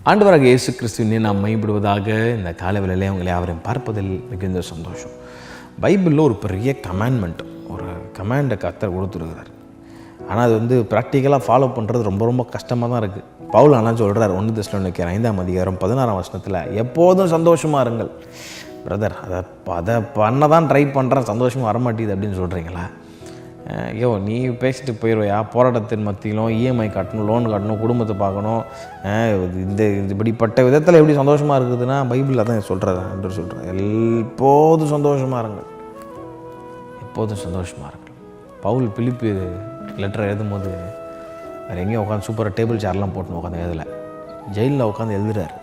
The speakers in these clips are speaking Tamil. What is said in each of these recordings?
ஆண்டவராக இயேசு கிறிஸ்துவினை நாம் மைப்படுவதாக இந்த காலவேளையிலே அவங்களை யாவரையும் பார்ப்பதில் மிகுந்த சந்தோஷம். பைபிளில் ஒரு பெரிய கமாண்ட்மெண்ட், ஒரு கமாண்டை கர்த்தர் கொடுத்துருக்கிறார். ஆனால் அது ப்ராக்டிக்கலாக ஃபாலோ பண்ணுறது ரொம்ப ரொம்ப கஷ்டமாக தான் இருக்குது. பவுல் ஆனால் சொல்கிறார் 1 தெசலோனிக்கேயர் 5:16 எப்போதும் சந்தோஷமாக இருங்கள். பிரதர், அதை பண்ண தான் ட்ரை பண்ணுறேன், சந்தோஷமாக வரமாட்டேது அப்படின்னு சொல்கிறீங்களா? ஐயோ, நீ பேசிட்டு போயிடுவையா? போராட்டத்தின் மத்தியிலும் இஎம்ஐ கட்டணும், லோன் கட்டணும், குடும்பத்தை பார்க்கணும், இப்படிப்பட்ட விதத்தில் எப்படி சந்தோஷமாக இருக்குதுன்னா பைபிளில் தான் சொல்கிறேன் என்று சொல்கிறேன். எப்போதும் சந்தோஷமாக இருங்கள், எப்போதும் சந்தோஷமாக இருங்கள். பவுல் பிலிப்பு லெட்டர் எழுதும்போது வேறு எங்கேயும் உட்காந்து சூப்பராக டேபிள் சேர்லாம் போட்டுன்னு உட்காந்து எழுதலை, ஜெயிலில் உட்காந்து எழுதுறாரு.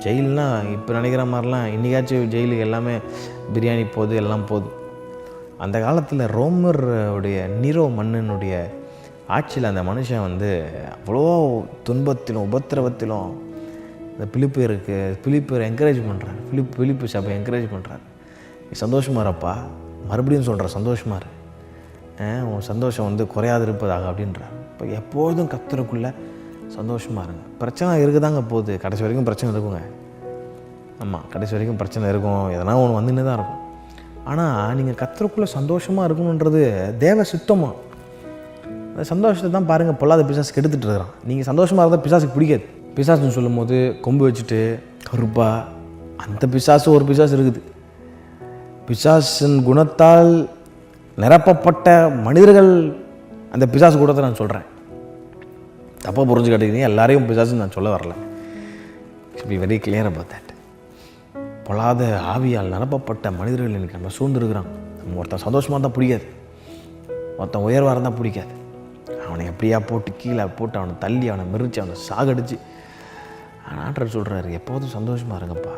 ஜெயில்னால் இப்போ நினைக்கிற மாதிரிலாம் இன்றைக்காச்சும் ஜெயிலுக்கு எல்லாமே பிரியாணி போகுது, எல்லாம் போகுது. அந்த காலத்தில் ரோமருடைய நீரோ மன்னனுடைய ஆட்சியில் அந்த மனுஷன் அவ்வளோ துன்பத்திலும் உபத்திரவத்திலும் இந்த பிலிப்பர் என்கரேஜ் பண்ணுறாரு. பிலிப்பு சபை என்கரேஜ் பண்ணுறாரு. நீ சந்தோஷமாக இருப்பா, மறுபடியும் சொல்கிற சந்தோஷமாக இரு, உன் சந்தோஷம் குறையாது இருப்பதாக அப்படின்றார். இப்போ எப்போதும் கர்த்தருக்குள்ளே சந்தோஷமாக இருங்க. பிரச்சனை இருக்குதாங்க போகுது, கடைசி வரைக்கும் பிரச்சனை இருக்குங்க. ஆமாம், கடைசி வரைக்கும் பிரச்சனை இருக்கும், எதனா ஒன்று வந்துன்னு தான் இருக்கும். ஆனால் நீங்கள் கர்த்தருக்குள்ளே சந்தோஷமாக இருக்கணுன்றது தேவ சுத்தமாக. அந்த சந்தோஷத்தை தான் பாருங்கள் பொல்லாத பிசாசுக்கு எடுத்துகிட்டு இருக்கிறான். நீங்கள் சந்தோஷமாக இருந்தால் பிசாசுக்கு பிடிக்காது. பிசாசுன்னு சொல்லும் போது கொம்பு வச்சுட்டு கருப்பா, அந்த பிசாசு ஒரு பிசாசு இருக்குது. பிசாசின் குணத்தால் நிரப்பப்பட்ட மனிதர்கள் அந்த பிசாசு கூடத்தை நான் சொல்கிறேன். தப்பாக புரிஞ்சு கேட்டீங்க, எல்லாரையும் பிசாசுன்னு நான் சொல்ல வரல. Be very clear about that. பொல்லாத ஆவியால் நிரப்பப்பட்ட மனிதர்கள் எனக்கு நம்ம சூழ்ந்துருக்கிறான். நம்ம ஒருத்தன் சந்தோஷமாக இருந்தால் பிடிக்காது, ஒருத்தன் உயர்வாக இருந்தால் பிடிக்காது. அவனை எப்படியா போட்டு கீழே போட்டு அவனை தள்ளி அவனை மெரிச்சு அவனை சாகடிச்சு. ஆண்டவர் சொல்கிறாரு, எப்போதும் சந்தோஷமாக இருங்கப்பா.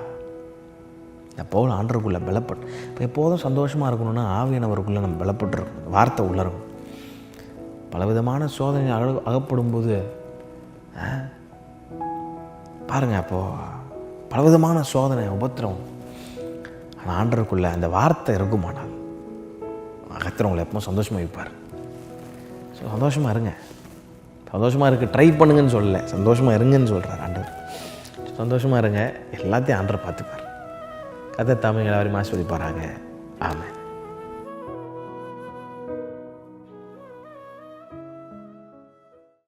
எப்போதும் ஆண்டவருக்குள்ளே பலப்பட்டு. இப்போ எப்போதும் சந்தோஷமாக இருக்கணும்னா ஆவியானவருக்குள்ளே நம்ம பலப்பட்டுருக்கணும். வார்த்தை உள்ள இருக்கும். பலவிதமான சோதனை அகப்படும் போது பாருங்கள், அப்போது பலவிதமான சோதனை உபத்திரம். ஆனால் ஆண்டவருக்குள்ளே அந்த வார்த்தை இருக்குமானால் கர்த்தர் எப்போ சந்தோஷமாக வைப்பார். ஸோ சந்தோஷமாக இருங்க, சந்தோஷமாக இருக்க ட்ரை பண்ணுங்கன்னு சொல்லலை, சந்தோஷமாக இருங்கன்னு சொல்கிறார் ஆண்டவர். சந்தோஷமாக இருங்க, எல்லாத்தையும் ஆண்டவர் பார்த்துப்பார். கர்த்தர் தாமே எல்லாரையும் ஆசீர்வதிப்பாராக. ஆமென்.